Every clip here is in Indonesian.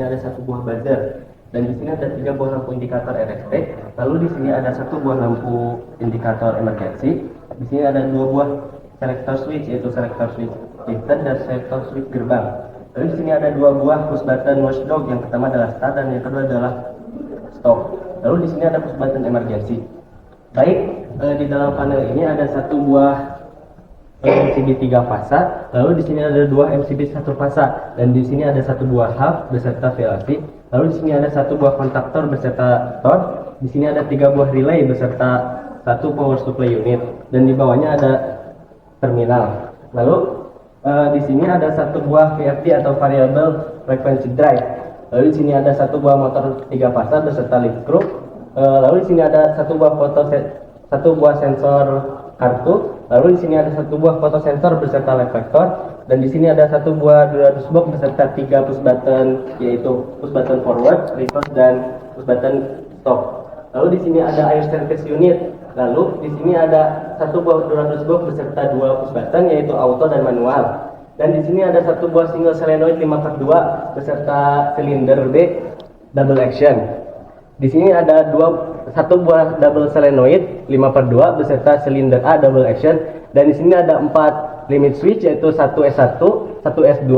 ada satu buah buzzer, dan di sini ada 3 buah lampu indikator RST. Lalu di sini ada 1 buah lampu indikator emergency. Di sini ada 2 buah selector switch, yaitu selector switch lifter dan selector switch gerbang. Lalu di sini ada 2 buah push button watchdog, yang pertama adalah start dan yang kedua adalah stop. Lalu di sini ada push button emergency. Baik, di dalam panel ini ada 1 buah MCB 3 fasa, lalu di sini ada 2 MCB 1 fasa, dan di sini ada 1 buah hub beserta VLC. Lalu di sini ada 1 buah kontaktor beserta TOR. Di sini ada 3 buah relay beserta 1 power supply unit, dan di bawahnya ada terminal. Lalu di sini ada 1 buah VFD atau variable frequency drive. Lalu di sini ada 1 buah motor 3 fasa beserta lift screw. Lalu di sini ada 1 buah sensor kartu. Lalu di sini ada 1 buah fotosensor beserta reflektor, dan di sini ada 1 buah 200 box beserta 3 push button, yaitu push button forward, reverse, dan push button stop. Lalu di sini ada air service unit. Lalu di sini ada 1 buah 200 box beserta 2 push button, yaitu auto dan manual. Dan di sini ada 1 buah single solenoid 5/2 beserta silinder B double action. Di sini ada 1 buah double solenoid 5/2 beserta silinder A double action, dan di sini ada 4 limit switch, yaitu 1S1, 1S2,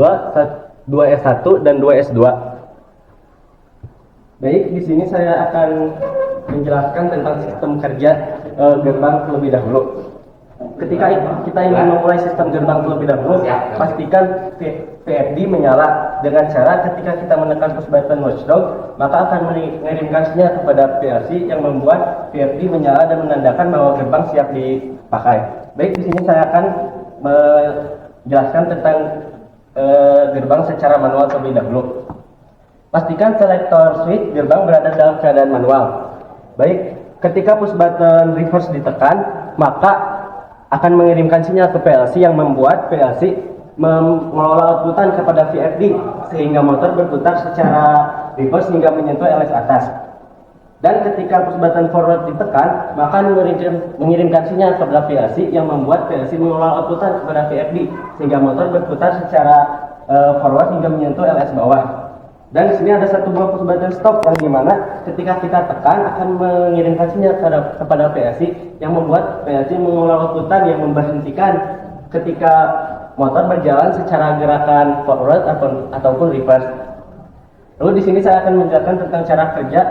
2S1, dan 2S2. Baik, di sini saya akan menjelaskan tentang sistem kerja gerbang terlebih dahulu. Ketika kita ingin memulai sistem gerbang terlebih dahulu, pastikan VFD menyala dengan cara ketika kita menekan push button watchdog, maka akan mengirimkan sinyal kepada PLC yang membuat VFD menyala dan menandakan bahwa gerbang siap dipakai. Baik, di sini saya akan menjelaskan tentang gerbang secara manual terlebih dahulu. Pastikan selektor switch gerbang berada dalam keadaan manual. Baik, ketika push button reverse ditekan, maka akan mengirimkan sinyal ke PLC yang membuat PLC mengelola outputan kepada VFD sehingga motor berputar secara reverse hingga menyentuh LS atas. Dan ketika push button forward ditekan, maka mengirimkan sinyal kepada PLC yang membuat PLC mengelola outputan kepada VFD sehingga motor berputar secara forward hingga menyentuh LS bawah. Dan di sini ada 1 buah push button stop, yang dimana ketika kita tekan akan mengirimkan sinyal kepada PLC yang membuat PLC mengelola outputan yang memberhentikan ketika motor berjalan secara gerakan forward ataupun reverse. Lalu di sini saya akan menjelaskan tentang cara kerja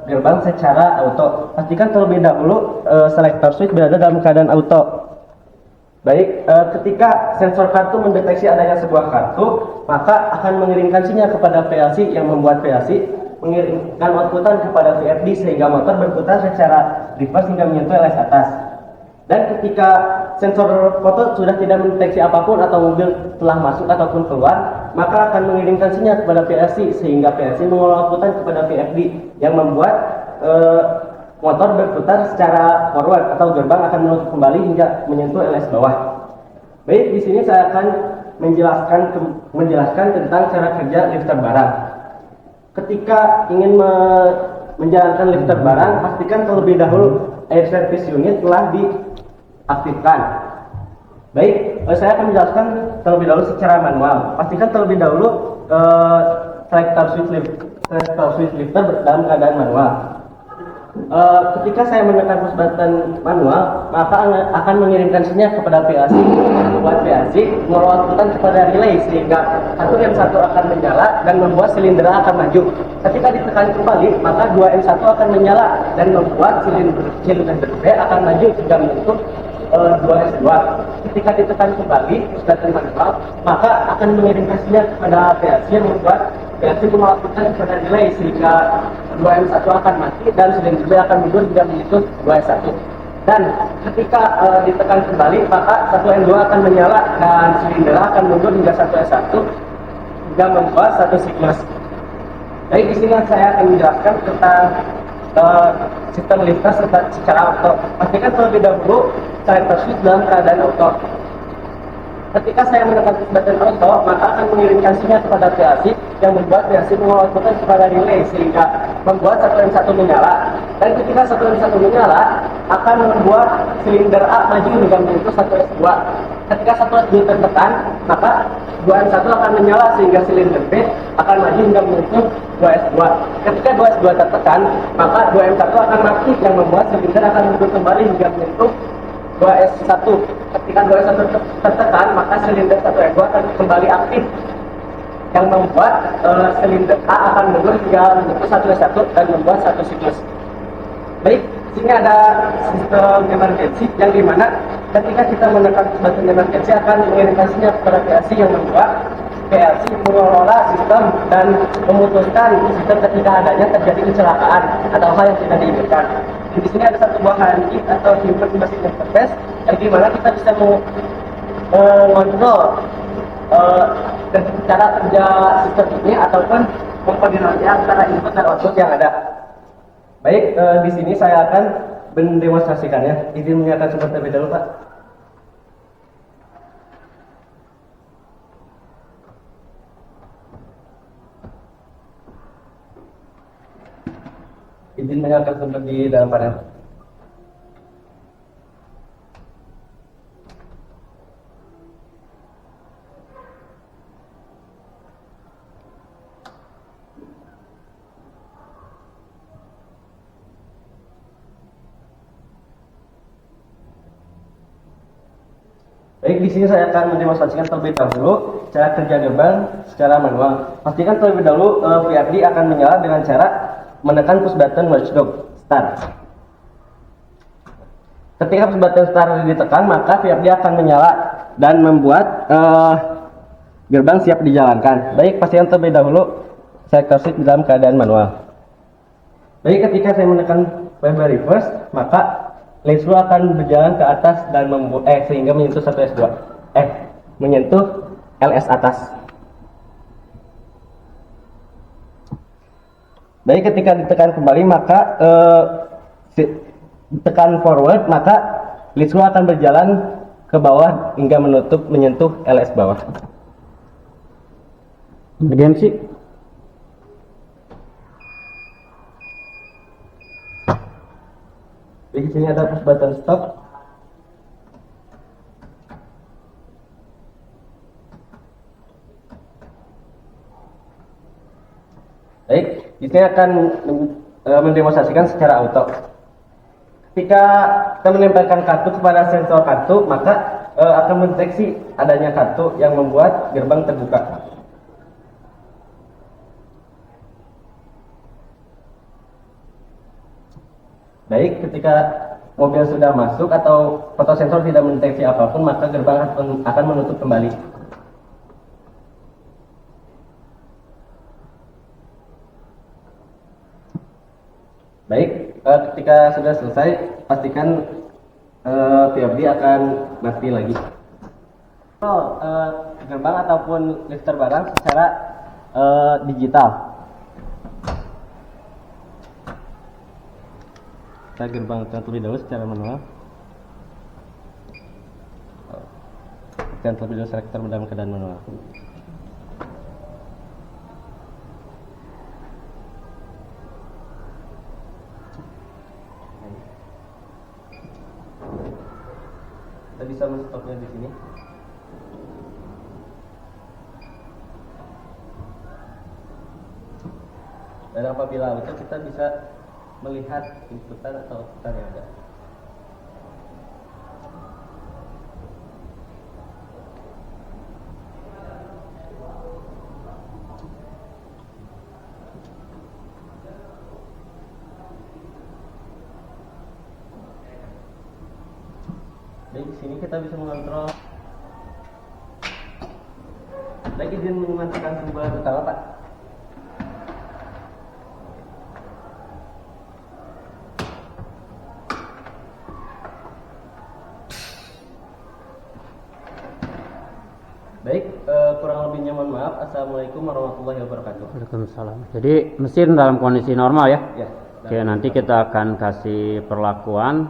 gerbang secara auto. Pastikan terlebih dahulu selector switch berada dalam keadaan auto. Baik, ketika sensor kartu mendeteksi adanya sebuah kartu, maka akan mengirimkan sinyal kepada PLC yang membuat PLC mengirimkan outputan kepada VFD sehingga motor berputar secara reverse hingga menyentuh LS atas. Dan ketika sensor foto sudah tidak mendeteksi apapun atau mobil telah masuk ataupun keluar, maka akan mengirimkan sinyal kepada PLC sehingga PLC mengelola outputan kepada VFD yang membuat motor berputar secara forward atau gerbang akan menutup kembali hingga menyentuh LS bawah. Baik, di sini saya akan menjelaskan tentang cara kerja lifter barang. Ketika ingin menjalankan lifter barang, pastikan terlebih dahulu air service unit telah diaktifkan. Baik, saya akan menjelaskan terlebih dahulu secara manual. Pastikan terlebih dahulu selector switch lifter dalam keadaan manual. Ketika saya menekan push button manual, maka akan mengirimkan sinyal kepada PLC membuat PLC mengelola outputan kepada relay sehingga 1M1 akan menyala dan membuat silinder akan maju. Ketika ditekan kembali, maka 2M1 akan menyala dan membuat silinder B akan maju hingga menyentuh 2S2. Ketika ditekan kembali push button manual, maka akan mengirimkan sinyal kepada PLC yang membuat PLC melakukan kepada relay sehingga 2M1 akan mati dan silinder B akan mundur hingga menyentuh 2S1. Dan ketika ditekan kembali, maka 1M2 akan menyala dan silinder akan mundur hingga 1S1 hingga membuat satu siklus. Baik, di sini saya akan menjelaskan tentang sistem lifter secara auto. Pastikan terlebih dahulu selector switch dalam keadaan auto. Ketika saya menekan button auto, maka akan mengirimkan sinyal kepada PLC yang membuat PLC mengelola outputan kepada relay sehingga membuat 1M1 menyala. Dan ketika 1M1 menyala, akan membuat silinder A maju hingga menyentuh 1S2. ketika 1S2 tertekan, maka 2M1 akan menyala sehingga silinder P akan maju hingga menyentuh 2S2. Ketika 2S2 tertekan, maka 2M1 akan mati yang membuat silinder akan mundur kembali hingga menyentuh 2S1. Ketika 2S1 tertekan, maka silinder 1S2 akan kembali aktif yang membuat silinder A akan mundur hingga menyentuh 1S1 dan membuat satu siklus. Baik, sini ada sistem emergency yang dimana ketika kita menekan button emergency akan mengirimkan sinyal kepada PLC yang membuat PLC mengelola sistem dan memutuskan sistem ketika adanya terjadi kecelakaan atau hal yang tidak diinginkan. Di sini ada satu buah HMI atau Human Machine Interface yang dimana kita bisa mengontrol cara kerja sistem ini ataupun mengkoordinasi antara input dan output yang ada. Baik, di sini saya akan mendemonstrasikannya. Izin menyalakan sumber terlebih dahulu, Pak. Izin menyalakan sumber di dalam panel. Baik, di sini saya akan mendemonstrasikan terlebih dahulu cara kerja gerbang secara manual. Pastikan terlebih dahulu VFD akan menyala dengan cara menekan push button watchdog start. Ketika push button start ditekan, maka VFD akan menyala dan membuat gerbang siap dijalankan. Baik, pastikan terlebih dahulu sektor shift dalam keadaan manual. Baik, ketika saya menekan lever reverse, maka lens flow akan berjalan ke atas dan sehingga menyentuh 1S2. Menyentuh LS atas. Baik, ketika ditekan kembali maka tekan forward, maka lens flow akan berjalan ke bawah hingga menyentuh LS bawah. Emergency. Di sini ada push button stop. Baik, di sini akan mendemonstrasikan secara auto. Ketika kita menempelkan kartu kepada sensor kartu, maka akan mendeteksi adanya kartu yang membuat gerbang terbuka. Baik, ketika mobil sudah masuk atau fotosensor tidak mendeteksi apapun, maka gerbang akan menutup kembali. Baik, ketika sudah selesai, pastikan VFD akan mati lagi. Gerbang ataupun lifter barang secara digital. Kita gerbang terlebih dahulu secara manual. Dan terlebih dahulu selektor dalam keadaan manual. Kita bisa men-stopnya di sini. Dan apabila auto, kita bisa melihat inputan atau outputan yang ada. Baik, di sini kita bisa mengontrol. Baik, izin mematikan sumber utama, Pak. Baik, kurang lebihnya mohon maaf. Assalamualaikum warahmatullahi wabarakatuh. Waalaikumsalam. Jadi mesin dalam kondisi normal ya? Ya. Oke, nanti kita akan kasih perlakuan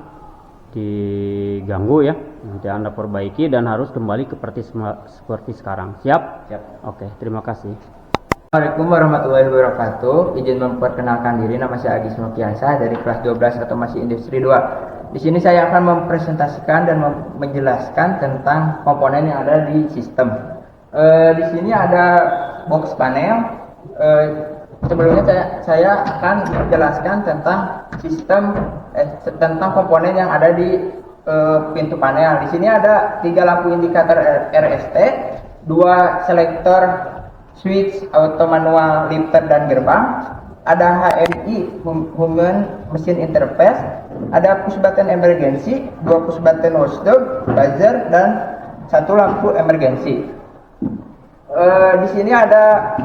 diganggu ya. Nanti Anda perbaiki dan harus kembali seperti sekarang. Siap? Siap. Oke, terima kasih. Assalamualaikum warahmatullahi wabarakatuh. Izin memperkenalkan diri, nama saya Agis Nokiansa dari kelas 12 Otomasi Industri 2. Di sini saya akan mempresentasikan dan menjelaskan tentang komponen yang ada di sistem. Di sini ada box panel. Sebelumnya saya akan menjelaskan tentang sistem tentang komponen yang ada di pintu panel. Di sini ada 3 lampu indikator RST, 2 selektor switch auto manual lifter dan gerbang, ada HMI Human Machine Interface, ada push button emergency, 2 push button watchdog, buzzer, dan 1 lampu emergency. Di sini ada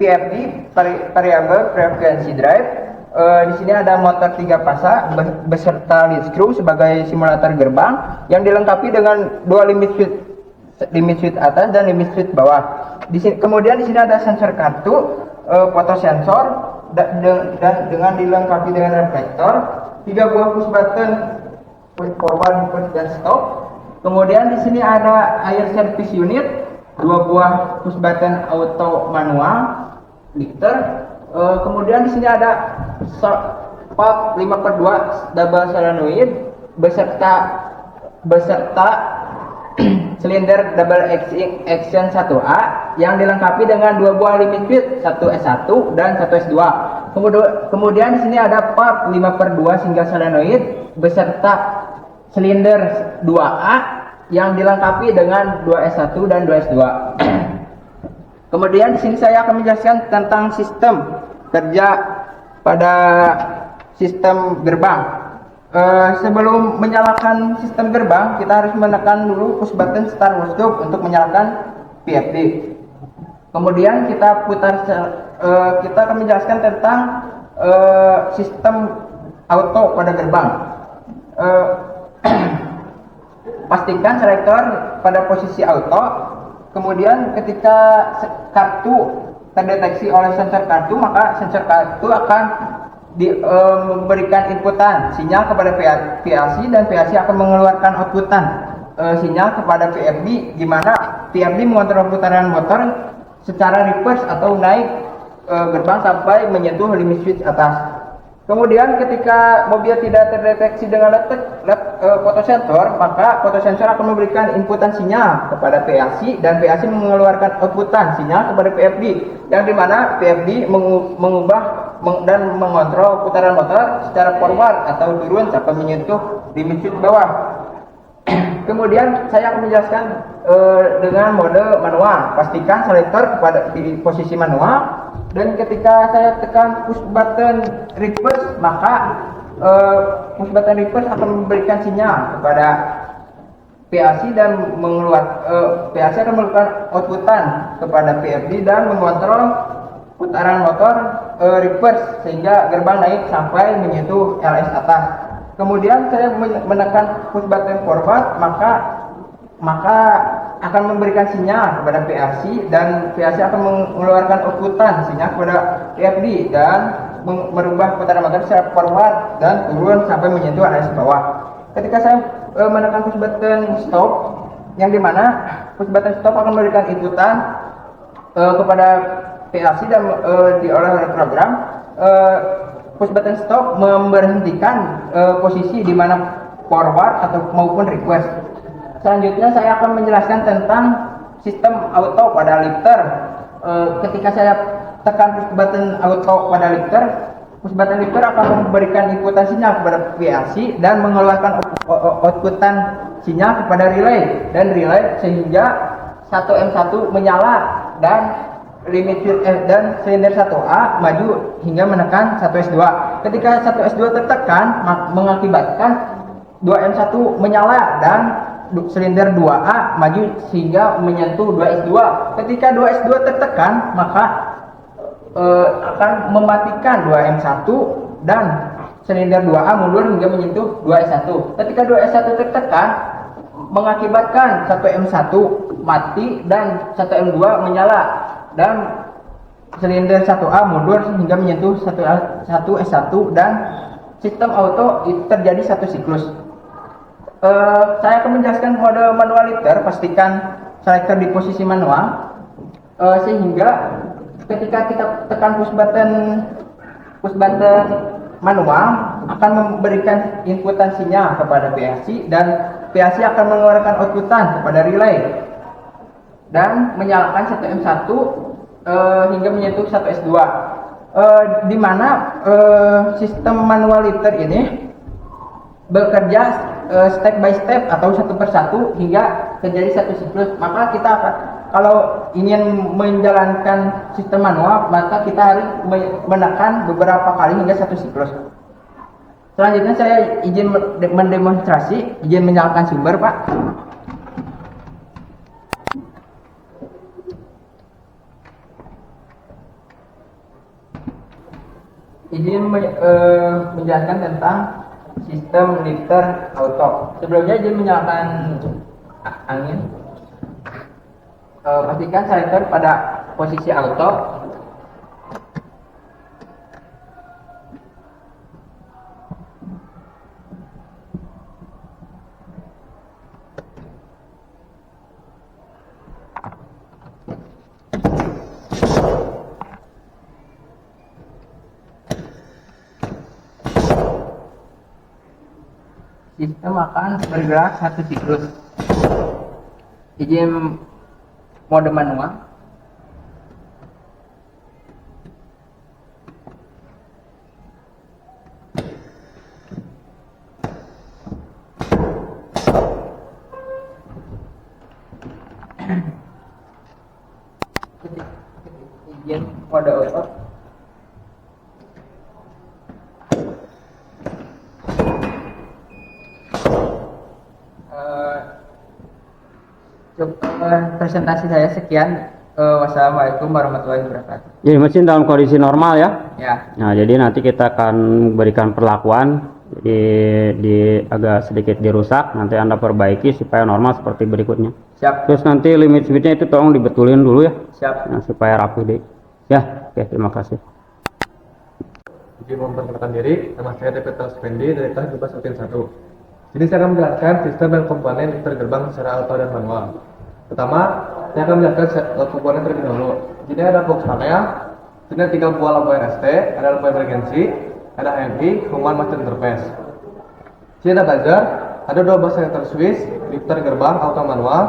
PFD variable frequency drive. Di sini ada motor 3 pasang beserta lead screw sebagai simulator gerbang yang dilengkapi dengan 2 limit switch atas dan limit switch bawah. Kemudian di sini ada sensor kartu, fotosensor, dan dengan dilengkapi dengan reflektor, 3 buah push button push forward, push dan stop. Kemudian di sini ada air service unit, 2 buah push button auto manual lifter. Kemudian di sini ada pop 5/2 double solenoid beserta silinder double action 1A yang dilengkapi dengan 2 buah limit switch, 1 S1 dan 1 S2. Kemudian di sini ada pop 5/2 single solenoid beserta silinder 2A yang dilengkapi dengan 2 S1 dan 2 S2. Kemudian di sini saya akan menjelaskan tentang sistem kerja pada sistem gerbang. Sebelum menyalakan sistem gerbang, kita harus menekan dulu push button start watchdog untuk menyalakan PFD. Kemudian kita akan menjelaskan tentang sistem auto pada gerbang. Pastikan selektor pada posisi auto. Kemudian ketika kartu terdeteksi oleh sensor kartu, maka sensor kartu akan memberikan inputan sinyal kepada PLC dan PLC akan mengeluarkan outputan sinyal kepada PFD, di mana PFD mengontrol putaran motor secara reverse atau naik gerbang sampai menyentuh limit switch atas. Kemudian ketika mobil tidak terdeteksi dengan fotosensor, maka fotosensor akan memberikan inputan sinyal kepada PLC dan PLC mengeluarkan outputan sinyal kepada PFD, yang dimana PFD mengubah dan mengontrol putaran motor secara forward atau turun sampai menyentuh limit switch bawah. Kemudian saya akan menjelaskan dengan mode manual. Pastikan selektor di posisi manual, dan ketika saya tekan push button reverse, maka push button reverse akan memberikan sinyal kepada PLC dan PLC akan melakukan outputan kepada PFD dan mengontrol putaran motor reverse sehingga gerbang naik sampai menyentuh LS atas. Kemudian saya menekan push button forward, maka akan memberikan sinyal kepada PLC dan PLC akan mengeluarkan outputan sinyal kepada PFD dan merubah putaran motor secara forward dan turun sampai menyentuh LS bawah. Ketika saya menekan push button stop, yang dimana push button stop akan memberikan inputan kepada PLC dan diolah oleh program. Push button stop memberhentikan posisi di mana forward atau maupun request. Selanjutnya saya akan menjelaskan tentang sistem auto pada lifter. Ketika saya tekan push button auto pada lifter, push button lifter akan memberikan inputan sinyal kepada PLC dan mengeluarkan outputan sinyal kepada relay sehingga 1M1 menyala dan limit switch dan silinder 1A maju hingga menekan 1S2. Ketika 1S2 tertekan, mengakibatkan 2M1 menyala dan silinder 2A maju sehingga menyentuh 2S2. Ketika 2S2 tertekan, maka akan mematikan 2M1 dan silinder 2A mundur hingga menyentuh 2S1. Ketika 2S1 tertekan, mengakibatkan 1M1 mati dan 1M2 menyala dan silinder 1A mundur hingga menyentuh 1S1 dan sistem auto terjadi satu siklus. Saya akan menjelaskan mode manual lifter. Pastikan selektor di posisi manual sehingga ketika kita tekan push button manual, akan memberikan inputan sinyal kepada PLC dan PLC akan mengeluarkan outputan kepada relay dan menyalakan 1M1 hingga menyentuh 1S2. Di mana sistem manual lifter ini bekerja step by step atau satu persatu hingga terjadi satu siklus. Maka kita akan, kalau ingin menjalankan sistem manual, maka kita harus menekan beberapa kali hingga satu siklus. Selanjutnya saya izin mendemonstrasi, izin menyalakan sumber, Pak. Izin menjelaskan tentang sistem lifter auto. Sebelumnya izin menyalakan angin. Pastikan selector pada posisi auto. Sistem akan bergerak satu siklus. Izin mode manual. Izin mode auto. Presentasi saya sekian. Wassalamualaikum warahmatullahi wabarakatuh. Jadi mesin dalam kondisi normal ya. Ya, Nah, jadi nanti kita akan berikan perlakuan. Jadi agak sedikit dirusak, nanti Anda perbaiki supaya normal seperti berikutnya. siap, Terus nanti limit switchnya itu tolong dibetulin dulu ya, siap. nah, supaya rapi deh. Ya, oke, terima kasih. Izin memperkenalkan diri, nama saya David Taspendi dari kelas 12 Sini saya akan menjelaskan sistem dan komponen lifter gerbang secara auto dan manual. Pertama, saya akan menjelaskan komponen terlebih dahulu. Jadi ada box panel, sini ada 3 buah lampu RST, ada lampu emergency, ada HMI, human master interface. Sini ada buzzer, ada 12 selector switch, lifter gerbang auto manual,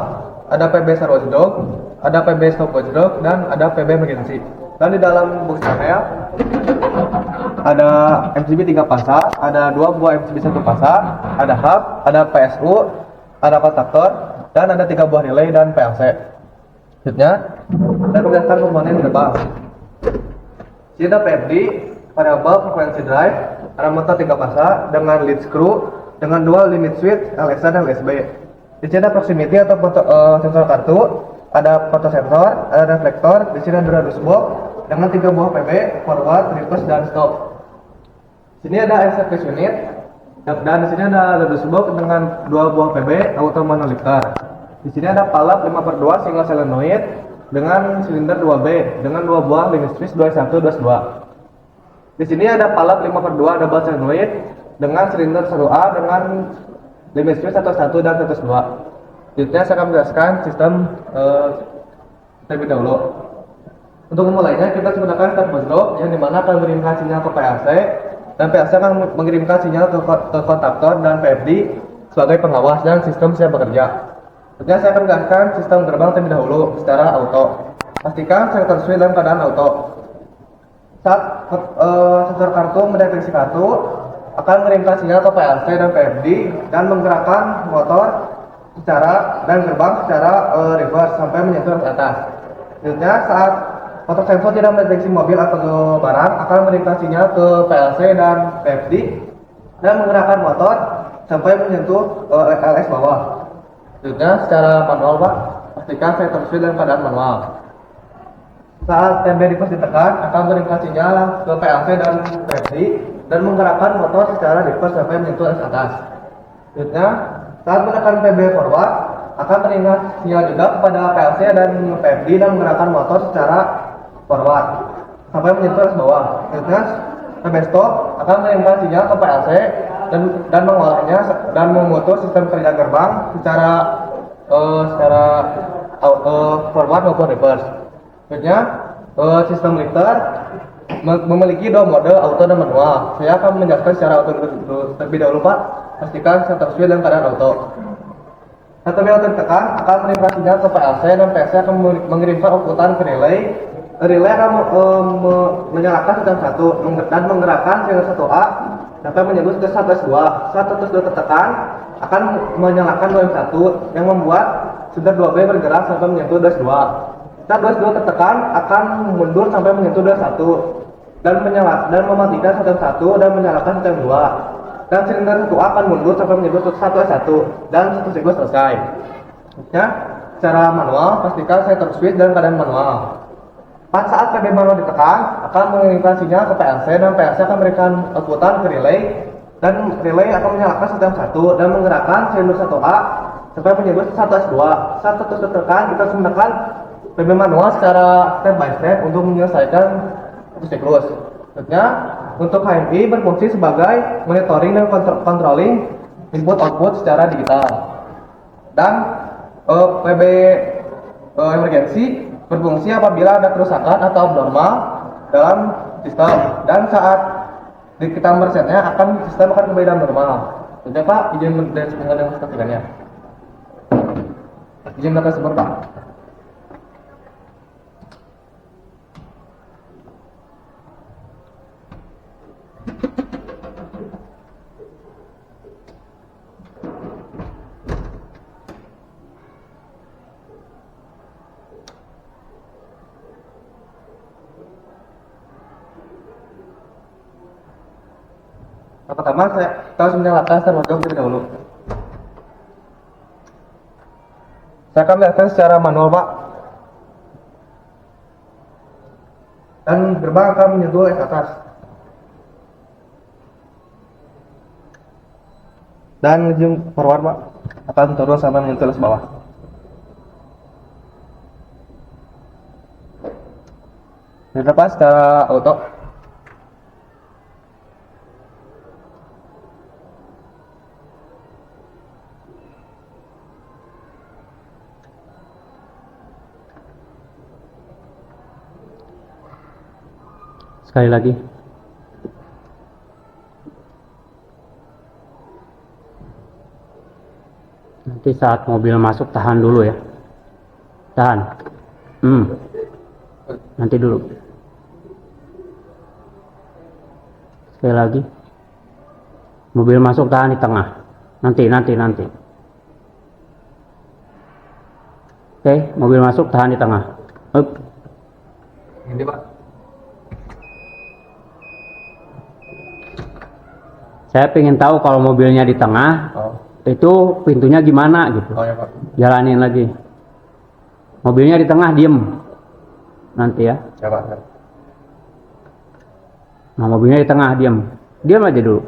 ada PB start watchdog, ada PB stop watchdog, dan ada PB emergency. Dan di dalam box panel ada MCB 3 pasang, ada 2 buah MCB 1 pasang, ada hub, ada PSU, ada kontaktor, dan ada 3 buah relay dan PLC. Selanjutnya, saya menjelaskan komponen gerbang. Sini ada PFD, variable frequency drive, ada motor 3 pasang dengan lead screw, dengan dual limit switch, LSA dan USB. Di sini ada proximity atau sensor kartu, ada fotosensor, ada reflektor, di sini ada radius box dengan 3 buah PB, forward, reverse, dan stop. Sini ada air service unit, dan di sini ada radius box dengan 2 buah PB, auto manual lifter. Di sini ada palap 5/2 single solenoid dengan silinder 2B dengan 2 buah limit switch 21, 22. Di sini ada palap 5/2 double solenoid dengan silinder 1A dengan limit switch 11 dan 102. Selanjutnya saya akan menjelaskan sistem terlebih dahulu. Untuk memulainya kita menggunakan start watchdog yang dimana akan mengirimkan sinyal ke PLC dan PLC akan mengirimkan sinyal ke kontaktor dan PFD sebagai pengawas dan sistem siap bekerja. Selanjutnya saya akan menjelaskan sistem gerbang terlebih dahulu secara auto. Pastikan selector switch dalam keadaan auto. Saat sensor kartu mendeteksi kartu akan mengirimkan sinyal ke PLC dan PFD dan menggerakkan motor secara dan gerbang secara reverse sampai menyentuh ke atas. Selanjutnya saat motor sensor tidak mendeteksi mobil atau barang akan mengirimkan sinyal ke PLC dan PFD dan menggerakkan motor sampai menyentuh LS bawah. Selanjutnya secara manual Pak, pastikan selector switch dalam keadaan manual. Saat TB reverse ditekan akan mengirimkan sinyal ke PLC dan PFD dan menggerakkan motor secara reverse sampai menyentuh LS atas. Selanjutnya saat menekan PB forward akan mengirimkan sinyal juga kepada PLC dan PFD dan menggerakkan motor secara forward sampai menyentuh LS bawah. Selanjutnya PB stop akan mengirimkan sinyal ke PLC dan mengolahnya dan memutus sistem kerja gerbang secara forward maupun reverse. Selanjutnya sistem lifter memiliki dua mode auto dan manual. Saya akan menjelaskan secara auto dulu. Terlebih dahulu Pak, pastikan shutter speed dalam keadaan auto. Shutter speed auto ditekan akan mengirimkan sinyal ke PLC dan PLC akan mengirimkan outputan ke relay. Relay akan menyalakan sistem 1 dan menggerakkan sinyal 1A dapat menyebut ke 1S2. Saat 1S2 tertekan akan menyalakan 2M1 yang membuat sender 2B bergerak sampai menyentuh 2S2. Saat 2S2 tertekan akan mundur sampai menyentuh 2S1 dan mematikan sistem 1 dan menyalakan sistem 2. Dan silinder 1A akan mundur sampai menyentuh 1S1 dan satu siklus selesai. Ya, secara manual pastikan shutter speed dalam keadaan manual. Pada saat PB manual ditekan, akan mengirimkan sinyal ke PLC dan PLC akan memberikan outputan ke relay dan relay akan menyalakan sistem 1 dan menggerakkan silinder 1A sampai menyebut 1S2. Saat 1S2 tertekan, kita harus menekan PB manual secara step by step untuk menyelesaikan satu siklus. Selanjutnya, untuk HMI berfungsi sebagai monitoring dan controlling input output secara digital. Dan PB emergency berfungsi apabila ada kerusakan atau abnormal dalam sistem dan saat kita meresetnya sistem akan kembali dalam normal. Jadi Pak, izin mendengarkannya. Izin mendengarkan sebentar Pak. Pertama kita harus menyalakan termodom terlebih dahulu. Saya akan melihatkan secara manual Pak. Dan gerbang akan menyentuh ke atas. Dan zoom forward Pak akan turun sampai menyentuh ke bawah. Dan lepas secara auto. Sekali lagi. Nanti saat mobil masuk tahan dulu ya. Tahan. Nanti dulu. Sekali lagi. Mobil masuk tahan di tengah. Nanti. Oke, mobil masuk tahan di tengah. Ini Pak. Saya pengen tahu kalau mobilnya di tengah, itu pintunya gimana gitu. Oh ya Pak. Jalanin lagi. Mobilnya di tengah, diem. Nanti ya. Ya Pak. Ya. Nah, mobilnya di tengah, diem. Diam aja dulu.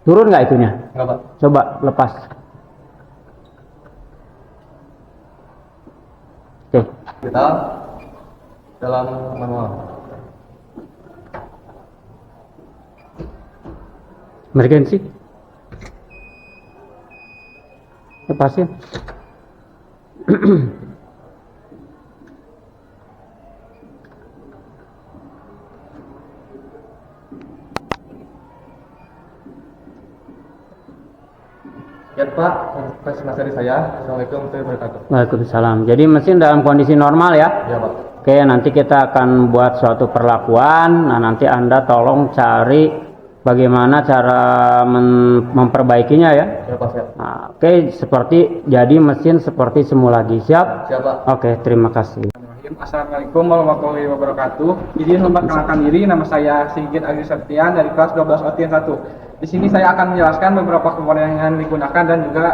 Turun nggak itunya? Enggak Pak. Coba lepas. Oke. Kita dalam manual. Emergency. Lepasin. Ya Pak, presentasi dari saya. Assalamualaikum warahmatullahi wabarakatuh. Waalaikumsalam. Jadi mesin dalam kondisi normal ya. Ya Pak. Oke, nanti kita akan buat suatu perlakuan. Nah, nanti Anda tolong cari bagaimana cara memperbaikinya ya. Ya Pak, siap. Nah, oke, seperti jadi mesin seperti semula lagi. Siap? Siap Pak. Oke, terima kasih. Assalamualaikum warahmatullahi wabarakatuh. Izin memperkenalkan diri, nama saya Sigit Agus Septian dari kelas 12 OTN 1. Di sini saya akan menjelaskan beberapa komponen yang digunakan dan juga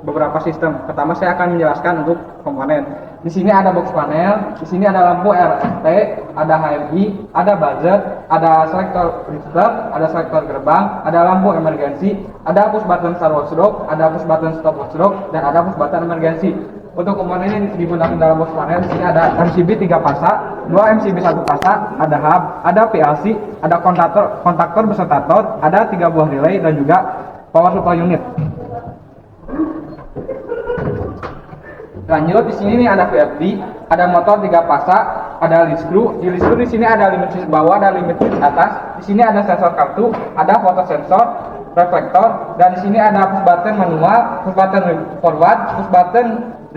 beberapa sistem. Pertama saya akan menjelaskan untuk komponen. Di sini ada box panel, di sini ada lampu RFT, ada HMI, ada buzzer, ada selektor stop, ada selektor gerbang, ada lampu emergency, ada push button start watchdog, ada push button stop watchdog, dan ada push button emergency. Untuk komponen yang digunakan dalam box panel, di sini ada MCB 3 pasa, 2 MCB 1 pasa, ada hub, ada PLC, ada kontaktor beserta tot, ada 3 buah relay dan juga power supply unit. Lanjut, di sini nih ada VFD, ada motor 3 pasa, ada lead screw. Di lead screw di sini ada limit switch bawah, ada limit switch atas. Di sini ada sensor kartu, ada foto sensor, reflektor, dan di sini ada push button manual, push button forward, push button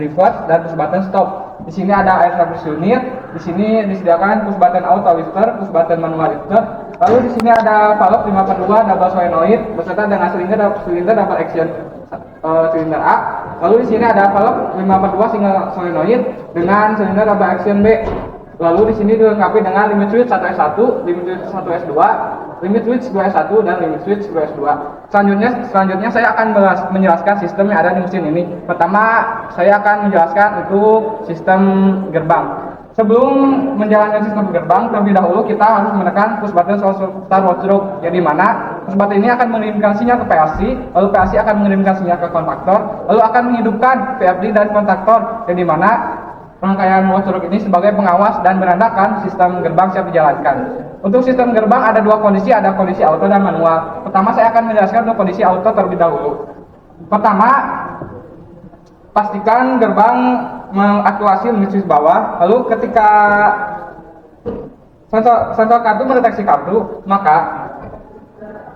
reverse, dan push button stop. Di sini ada air service unit. Di sini disediakan push button auto lifter, push button manual lifter. Lalu di sini ada valve 5/2 double solenoid beserta dengan silinder double action silinder A. Lalu di sini ada valve 5/2 single solenoid dengan silinder double action B. Lalu di sini dilengkapi dengan limit switch 1S1, limit switch 1S2, limit switch 2S1 dan limit switch 2S2. Selanjutnya saya akan menjelaskan sistem yang ada di mesin ini. Pertama, saya akan menjelaskan untuk sistem gerbang. Sebelum menjalankan sistem gerbang, terlebih dahulu kita harus menekan push button start watchdog, yang dimana push button ini akan mengirimkan sinyal ke PLC, lalu PLC akan mengirimkan sinyal ke kontaktor, lalu akan menghidupkan VFD dan kontaktor, yang dimana rangkaian watchdog ini sebagai pengawas dan menandakan sistem gerbang siap dijalankan. Untuk sistem gerbang ada dua kondisi, ada kondisi auto dan manual. Pertama, saya akan menjelaskan untuk kondisi auto terlebih dahulu. Pertama, pastikan gerbang mengaktuasi limit switch bawah. Lalu ketika sensor kartu mendeteksi kartu, maka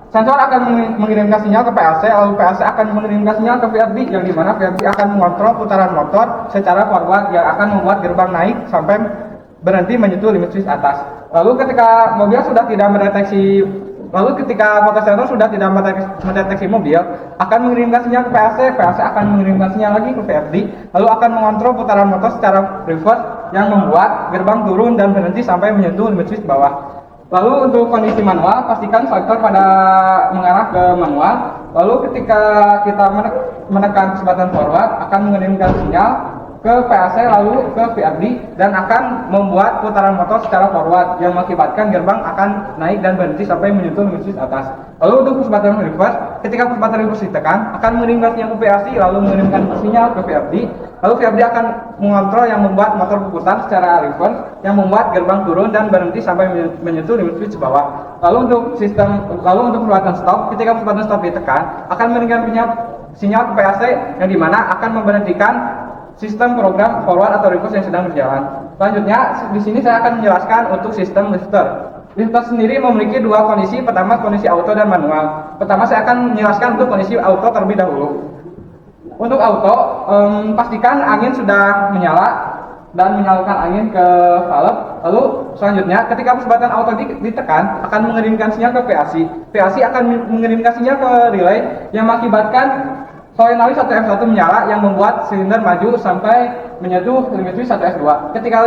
sensor akan mengirimkan sinyal ke PLC, lalu PLC akan mengirimkan sinyal ke VFD, yang dimana VFD akan mengontrol putaran motor secara forward yang akan membuat gerbang naik sampai berhenti menyentuh limit switch atas. Lalu ketika foto sensor sudah tidak mendeteksi mobil, akan mengirimkan sinyal ke PLC, PLC akan mengirimkan sinyal lagi ke VFD, lalu akan mengontrol putaran motor secara reverse yang membuat gerbang turun dan berhenti sampai menyentuh limit switch bawah. Lalu untuk kondisi manual, pastikan selektor pada mengarah ke manual. Lalu ketika kita menekan push button forward, akan mengirimkan sinyal ke PLC lalu ke VFD dan akan membuat putaran motor secara forward yang mengakibatkan gerbang akan naik dan berhenti sampai menyentuh limit switch atas. Lalu untuk push button reverse, ketika push button reverse ditekan, akan mengirimkan sinyal ke PLC lalu mengirimkan sinyal ke VFD, lalu VFD akan mengontrol yang membuat motor berputar secara reverse yang membuat gerbang turun dan berhenti sampai menyentuh limit switch bawah. Lalu untuk push button stop, ketika push button stop ditekan, akan mengirimkan sinyal ke PLC yang dimana akan memberhentikan sistem program forward atau reverse yang sedang berjalan. Selanjutnya, di sini saya akan menjelaskan untuk sistem lifter. Lifter sendiri memiliki dua kondisi, pertama kondisi auto dan manual. Pertama saya akan menjelaskan untuk kondisi auto terlebih dahulu. Untuk auto, pastikan angin sudah menyala dan menyalurkan angin ke valve. Lalu selanjutnya, ketika push button auto ditekan, akan mengirimkan sinyal ke PLC. PLC akan mengirimkan sinyal ke relay yang mengakibatkan solenoid 1M1 menyala yang membuat silinder maju sampai menyentuh limit switch 1S2. Ketika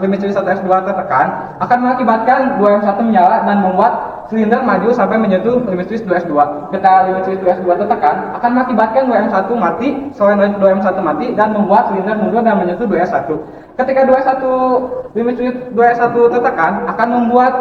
limit switch 1S2 tertekan, akan mengakibatkan 2M1 menyala dan membuat silinder maju sampai menyentuh limit switch 2S2. Ketika limit switch 2S2 tertekan, akan mengakibatkan 2M1 mati, solenoid 2M1 mati dan membuat silinder mundur dan menyentuh 2S1. Ketika limit switch 2S1 tertekan, akan membuat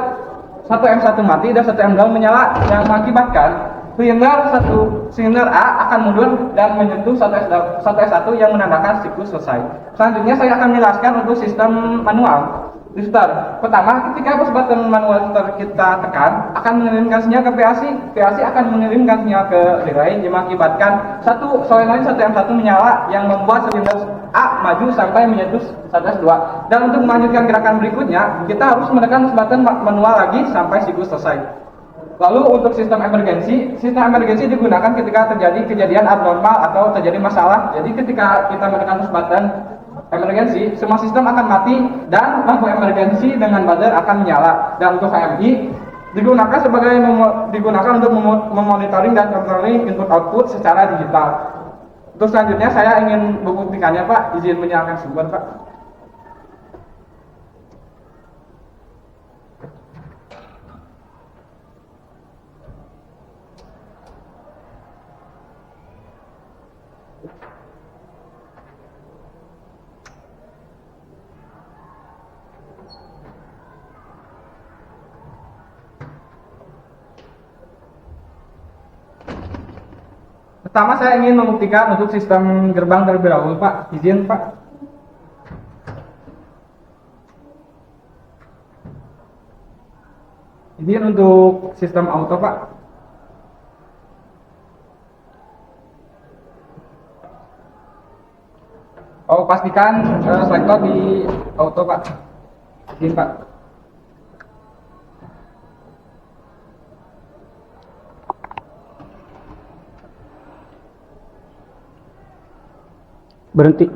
1M1 mati dan 1M down menyala yang mengakibatkan silinder A akan mundur dan menyentuh 1S1 yang menandakan siklus selesai. Selanjutnya saya akan menjelaskan untuk sistem manual lifter. Pertama, ketika push button manual lifter kita tekan, akan mengirimkan sinyal ke PLC. PLC akan mengirimkan sinyal ke relay yang mengakibatkan solenoid 1M1 menyala yang membuat silinder A maju sampai menyentuh 1S2. Dan untuk melanjutkan gerakan berikutnya, kita harus menekan push button manual lagi sampai siklus selesai. Lalu untuk sistem emergency digunakan ketika terjadi kejadian abnormal atau terjadi masalah. Jadi ketika kita menekan push button emergency, semua sistem akan mati dan lampu emergency dengan buzzer akan menyala. Dan untuk HMI digunakan untuk memonitoring dan controlling input output secara digital. Untuk selanjutnya saya ingin membuktikannya, Pak. Izin menyalakan sumber, Pak. Pertama saya ingin membuktikan untuk sistem gerbang terlebih dahulu, Pak. Izin, Pak. Izin untuk sistem auto, Pak. pastikan selektor di auto Pak. Izin Pak. Berhenti.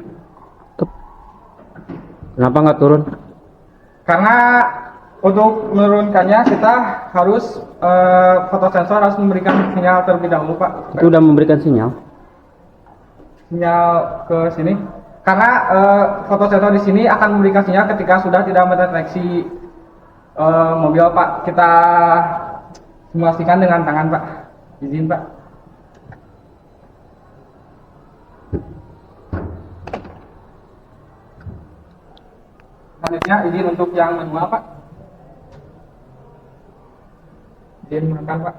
Tuh. Kenapa nggak turun? Karena untuk menurunkannya kita harus fotosensor harus memberikan sinyal terlebih dahulu Pak. Itu udah memberikan sinyal. Sinyal ke sini. Karena fotosensor di sini akan memberikan sinyal ketika sudah tidak mendeteksi mobil Pak. Kita simulasikan dengan tangan Pak. Izin Pak. Selanjutnya izin untuk yang manual Pak. Izin menekan Pak.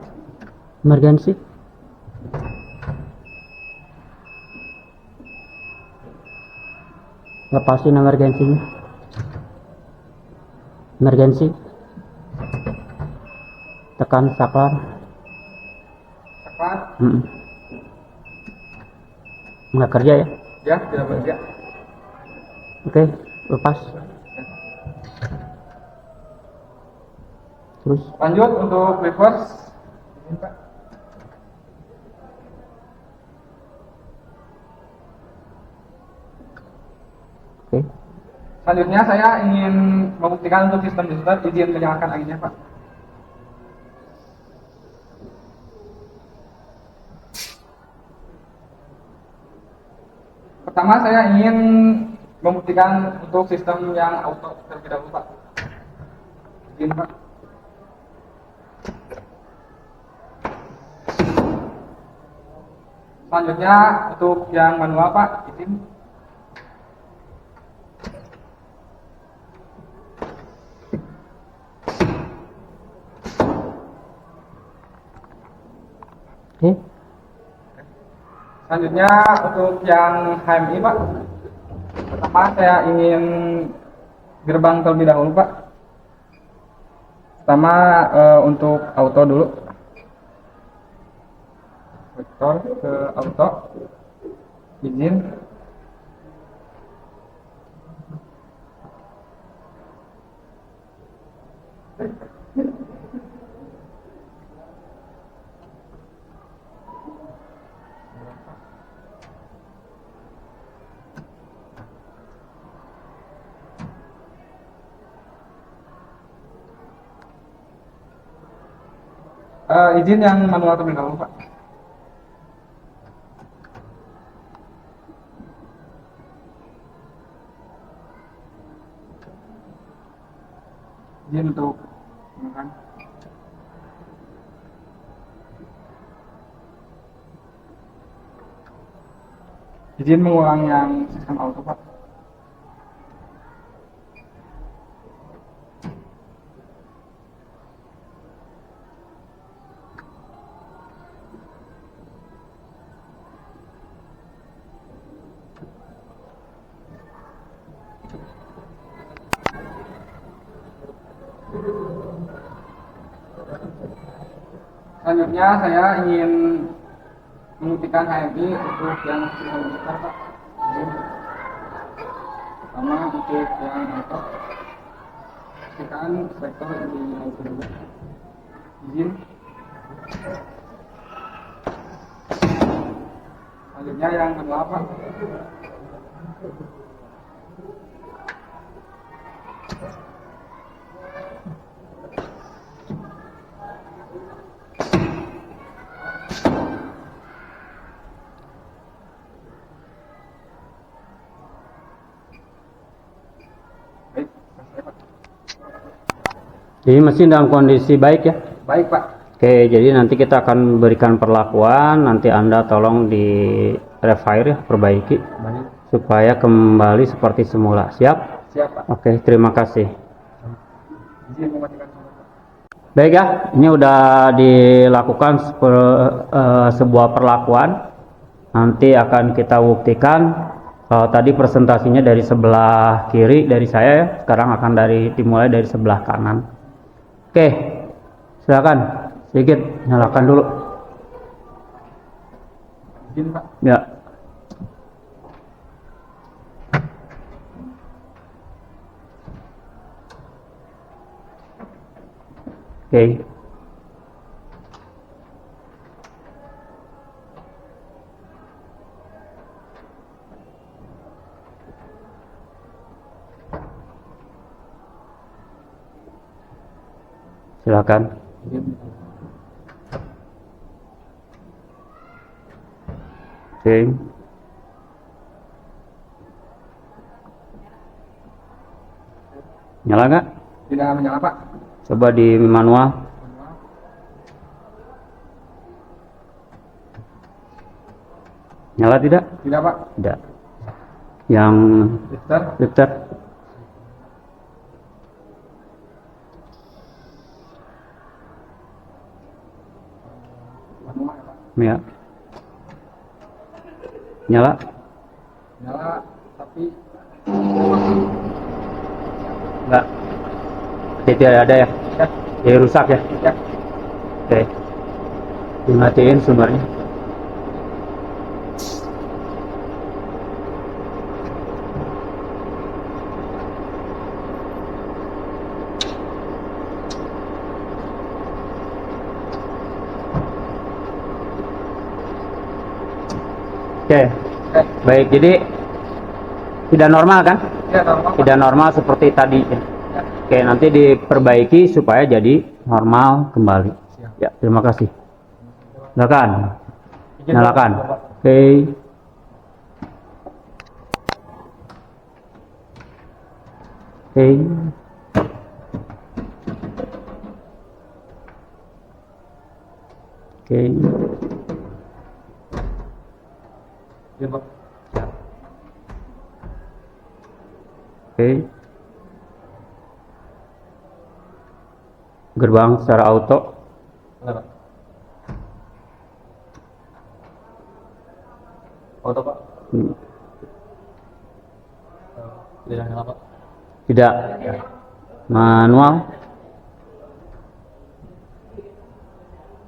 Emergency. Lepasin emergensinya. Emergency. Tekan saklar. Tekan. Nggak kerja ya? Ya, tidak bekerja. Oke, lepas. Terus Lanjut untuk reverse. Izin Pak. oke. Selanjutnya saya ingin membuktikan untuk sistem booster, izin menyalakan anginnya Pak. Pertama saya ingin membuktikan untuk sistem yang auto terlebih dahulu Pak. Izin Pak. Selanjutnya untuk yang manual Pak, izin. Oke. Selanjutnya untuk yang HMI Pak. Pertama saya ingin gerbang terlebih dahulu Pak. Pertama untuk auto dulu. Vektor ke auto. Izin. Izin yang manual terlebih dahulu Pak. Izin untuk menekan. Izin mengulang yang sistem auto Pak. Selanjutnya saya ingin membuktikan HMI untuk yang sistem booster Pak. Izin. Pertama untuk yang auto. Pastikan selektor di auto dulu. Izin. Selanjutnya yang manual Pak. Baik, selesai Pak. Jadi mesin dalam kondisi baik ya? Baik Pak. Oke, jadi nanti kita akan berikan perlakuan, nanti Anda tolong di refire ya, perbaiki Baik. supaya kembali seperti semula. Siap? Siap Pak. Oke, terima kasih. Izin mematikan semua Pak. Baik ya, ini udah dilakukan sebuah perlakuan. Nanti akan kita buktikan. Kalau tadi presentasinya dari sebelah kiri dari saya ya, sekarang akan dimulai dari sebelah kanan. Oke, silakan. Sedikit nyalakan dulu. Izin Pak. Ya. Oke. Silakan. Oke. Nyala nggak? Tidak menyala Pak. Coba di manual. Nyala tidak? Tidak Pak. Tidak. Yang Lifter. lifter. Manual ya Pak. Ya. Nyala? Nyala tapi Enggak. Tidak ada ya? ya. Jadi rusak ya? Ya. Oke. Dimatiin sumbernya. Oke. Baik, jadi tidak normal kan? Ya, normal Pak. Tidak normal seperti tadi. Ya. Oke, nanti diperbaiki supaya jadi normal kembali. Ya, terima kasih. Silakan. Nyalakan. Oke. Oke. Oke. Iya Pak. Oke. Gerbang secara auto. Mana Pak? Auto Pak. Hmm, Tidak nyala Pak. Tidak. Manual.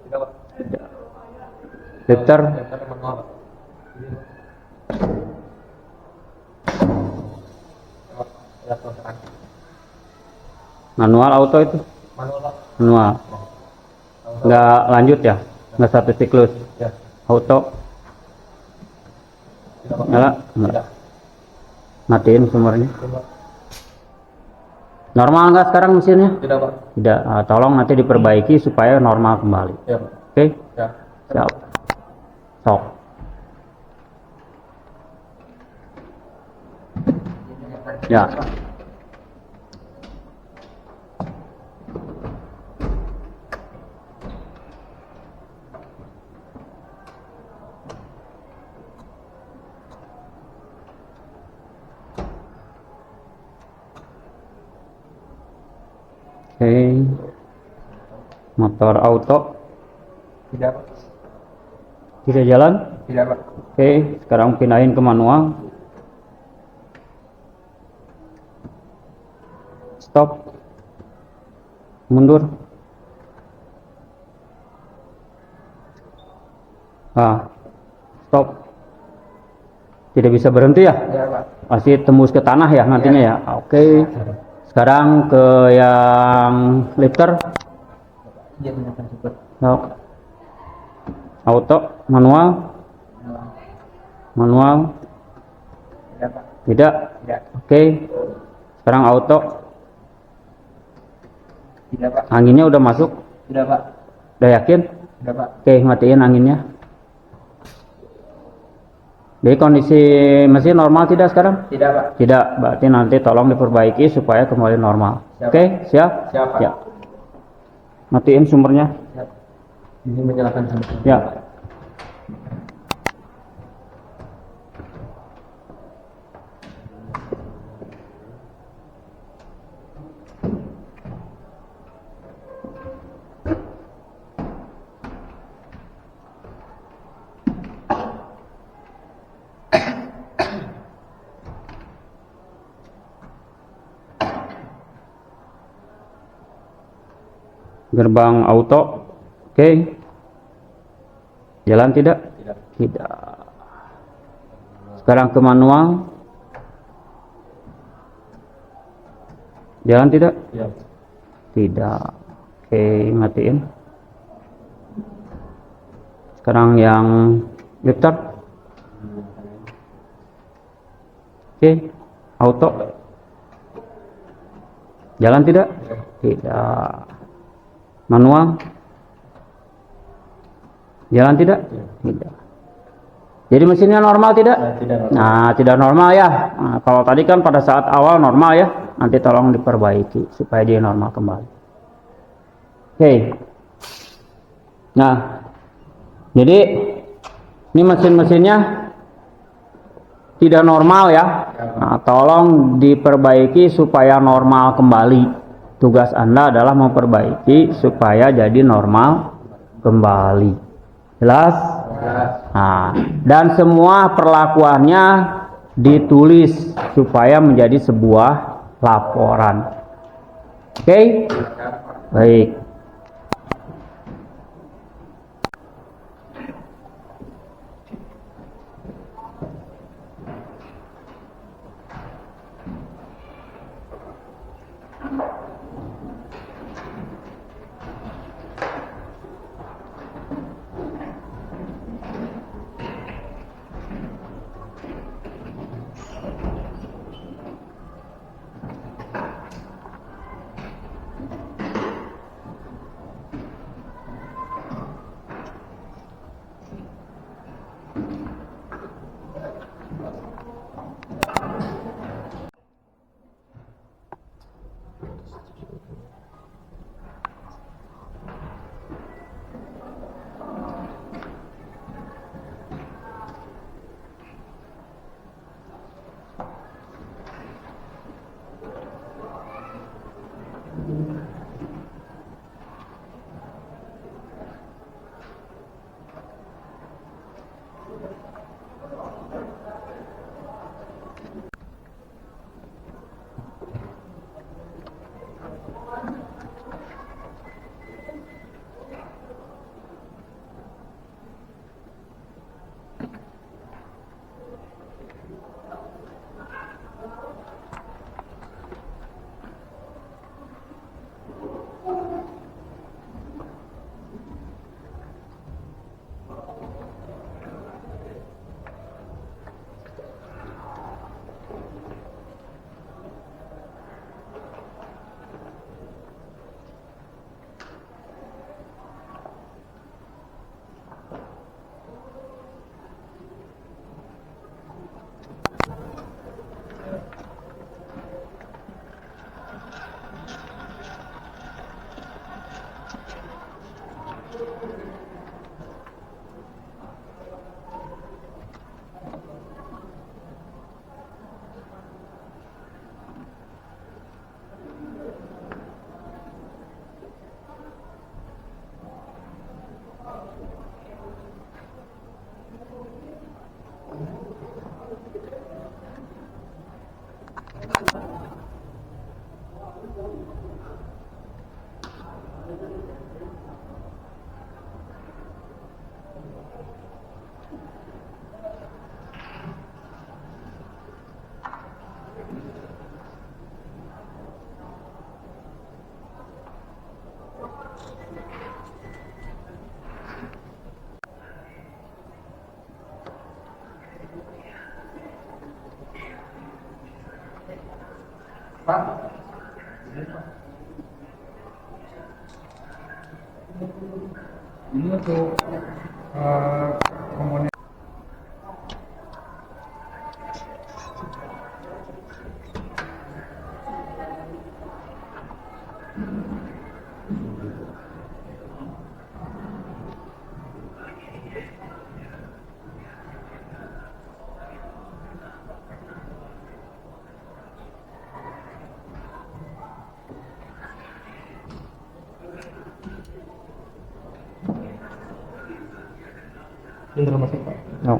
Tidak Pak. Tidak. Lifter. Lifter manual Pak. Pak, lihat pelan. Manual auto itu. Manual Pak. Manual. Nggak lanjut ya? Nggak satu siklus. Ya. Auto. Tidak Pak. Nyala? Nggak. Tidak. Matiin sumbernya. Coba. Normal nggak sekarang mesinnya? Tidak Pak. Tidak. Tolong nanti diperbaiki supaya normal kembali. Ya Pak. Oke? Ya. Siap. Sok. Ya. Oke. Motor auto Tidak Pak. tidak jalan. Tidak Pak. Oke, sekarang pindahin ke manual. Stop. Mundur. Stop. Tidak bisa berhenti ya? Ya Pak. Masih tembus ke tanah ya nantinya ya. Oke. Sekarang ke yang lifter. Izin menyalakan super. Stop. Auto, manual. Manual. Tidak Pak. Tidak. Tidak. Oke. Sekarang auto. Tidak Pak. Anginnya udah masuk. Tidak Pak. Udah yakin? Tidak Pak. Oke, matiin anginnya. Jadi kondisi mesin normal tidak sekarang? Tidak Pak. Tidak, berarti nanti tolong diperbaiki supaya kembali normal. Siap. Oke, siap? Siap, Pak. Ya. Matiin sumbernya. Ini menyalakan sumber. Ya. Gerbang auto. Oke. Jalan tidak? Tidak. Tidak. Sekarang ke manual. Jalan tidak? Ya. Tidak. Oke, matiin. Sekarang yang lifter. Oke, auto. Jalan tidak? Tidak. Manual. Jalan tidak? Tidak. Jadi mesinnya normal tidak? Tidak normal. Nah, tidak normal ya. Nah, kalau tadi kan pada saat awal normal ya. Nanti tolong diperbaiki supaya dia normal kembali. Oke. Nah, jadi ini mesin-mesinnya tidak normal ya. Nah, tolong diperbaiki supaya normal kembali. Tugas Anda adalah memperbaiki supaya jadi normal kembali. Jelas? Nah, dan semua perlakuannya ditulis supaya menjadi sebuah laporan. Oke? Baik. Pak, Ini untuk komponen. Bentar masuk Pak. No.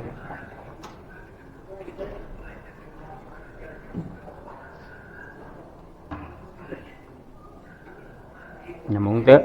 Nyambung teh.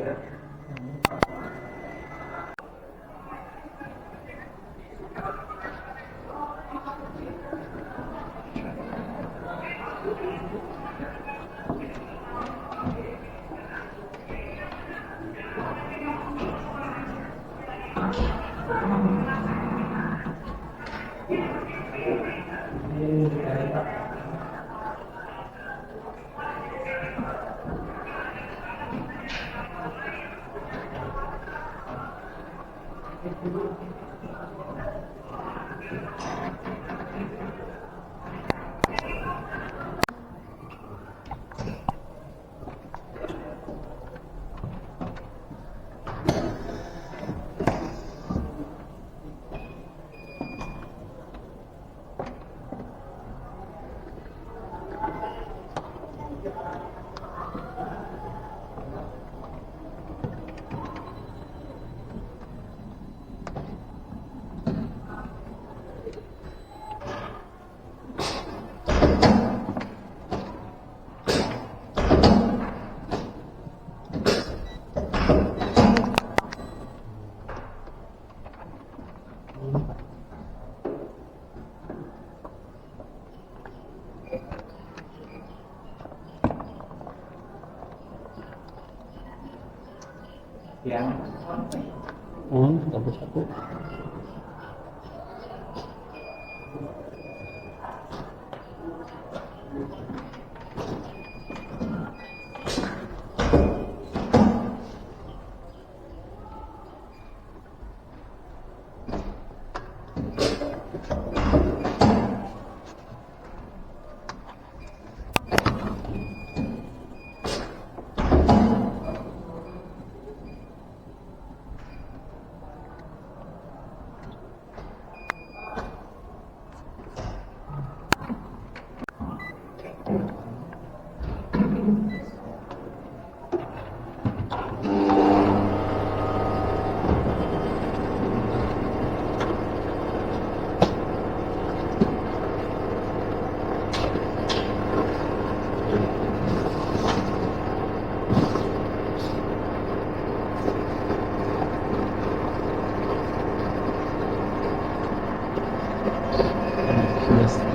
Dapat satu.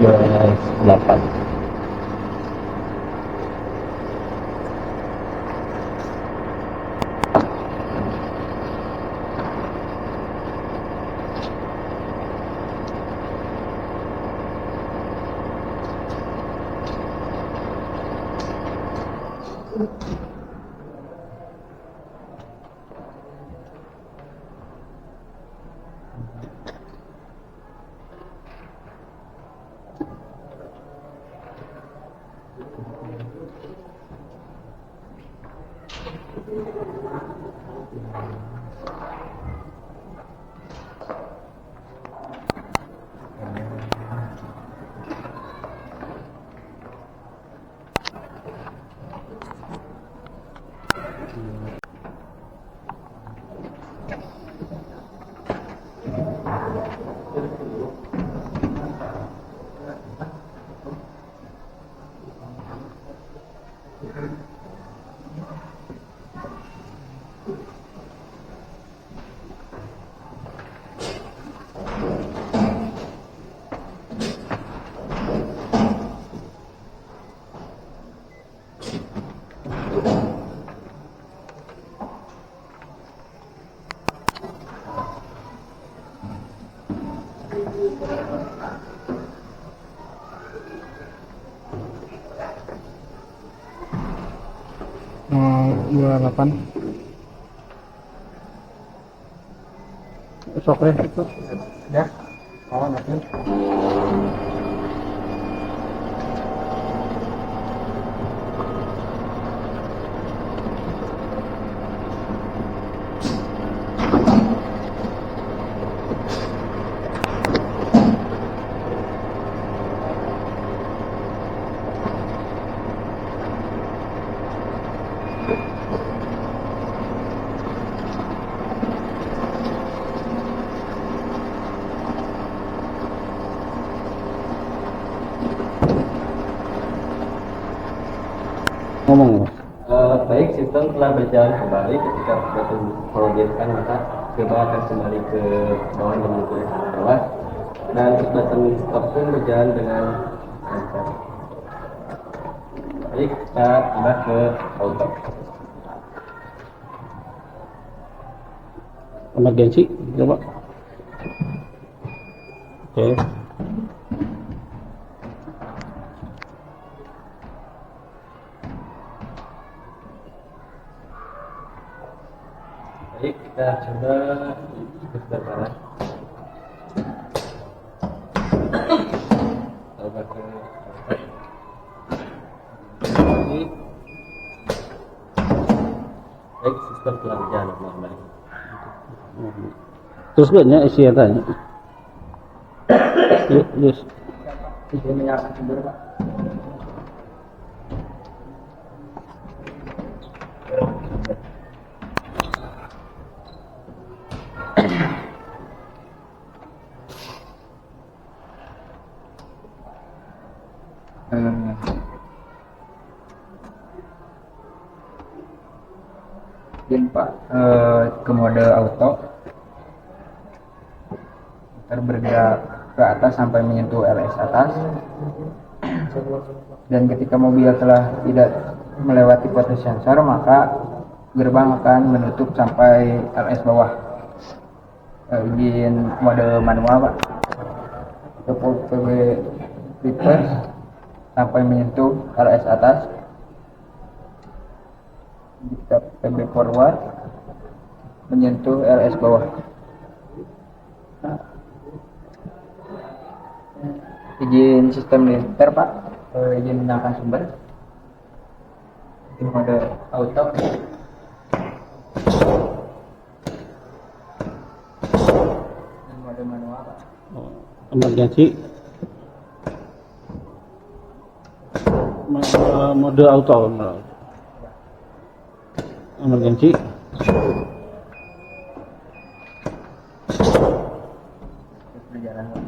Sudah 8. Dua 8. Sok deh itu. Ya. Oh, nanti. Ngomong. Baik, sistem telah berjalan kembali. Ketika sudah menghadirkan, maka coba akan kembali ke bawah dan menulis ke bawah. Dan button stop pun berjalan dengan lancar. Baik, kita pindah ke auto. Emergency, coba. Oke. Baik, kita coba sebentar kanan. Coba ke ini. Baik, sistem telah berjalan kembali. Terus gue isi yang tanya. Yes. Izin menyalakan sumber, Pak. Izin Pak, ke mode auto, ntar bergerak ke atas sampai menyentuh LS atas, dan ketika mobil telah tidak melewati pose sensor, maka gerbang akan menutup sampai LS bawah. Izin mode manual Pak. Untuk PB reverse sampai menyentuh LS atas. Jika PB forward menyentuh LS bawah. Izin sistem lifter Pak. Izin menyalakan sumber. Izin mode auto. Dan mode manual Pak. Emergency. Mode auto. Emergency. Berjalan Pak.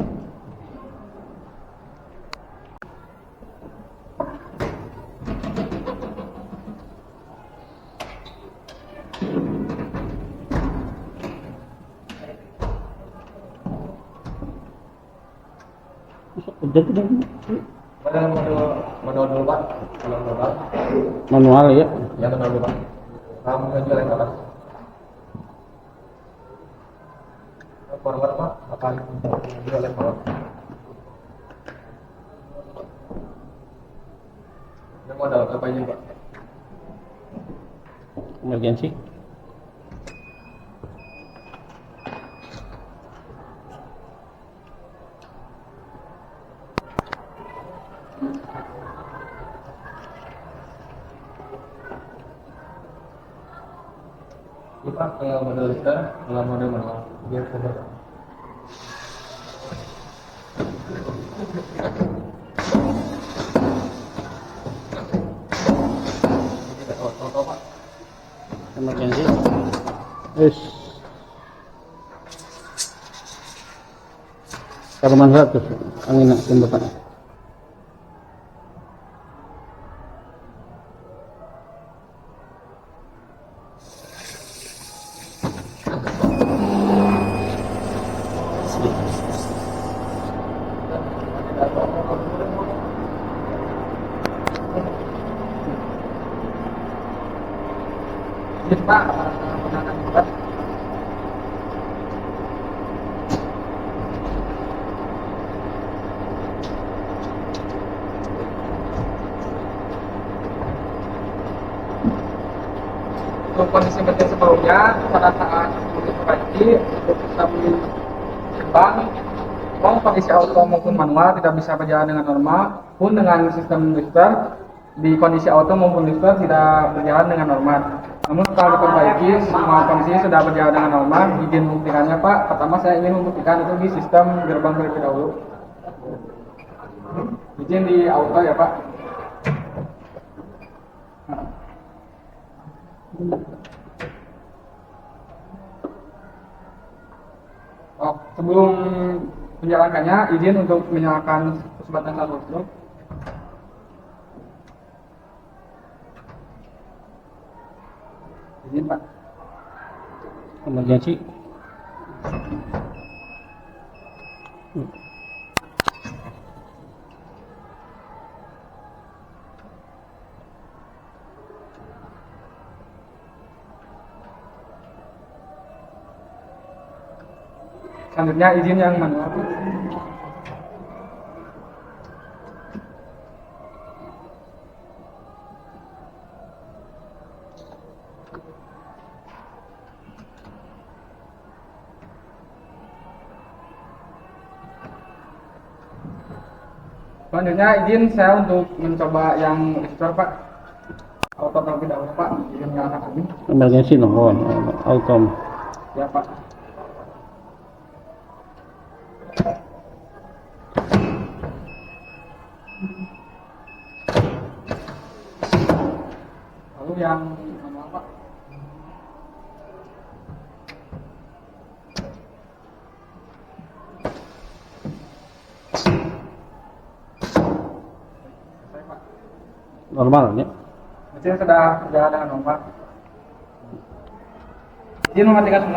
Manual dulu Pak. Manual. Manual ya. Ya manual dulu Pak. Kamu menjual yang atas. Forward Pak akan menjual yang bawah. Ini modal apa ini Pak? Emergency. Ini Pak, mode lifter dengan mode manual. Biar coba. Auto Pak. Emergency. Yes. Karuman 100. Angin nak tembakan. Izin Pak, menggunakan sumber. Untuk kondisi mesin sebelumnya pada saat diperbaiki untuk sistem gerbang mau kondisi auto maupun manual tidak bisa berjalan dengan normal, pun dengan sistem lifter di kondisi auto maupun lifter tidak berjalan dengan normal. Namun setelah diperbaiki semua kondisi sudah berjalan dengan normal. Izin membuktikannya Pak. Pertama saya ingin membuktikan itu di sistem gerbang terlebih dahulu. Izin di auto ya Pak. Oh, sebelum menjalankannya, izin untuk menyalakan kesempatan satu dulu. Izin Pak. Emergency. Selanjutnya izin yang manual. Selanjutnya izin saya untuk mencoba yang lifter Pak. Auto terlebih dahulu Pak. Izin menyalakan ini. Emergency no auto. Ya Pak. Lalu yang manual Pak. Selesai Pak. Normal ya. Mesin sudah berjalan dengan normal. Izin mematikan semua.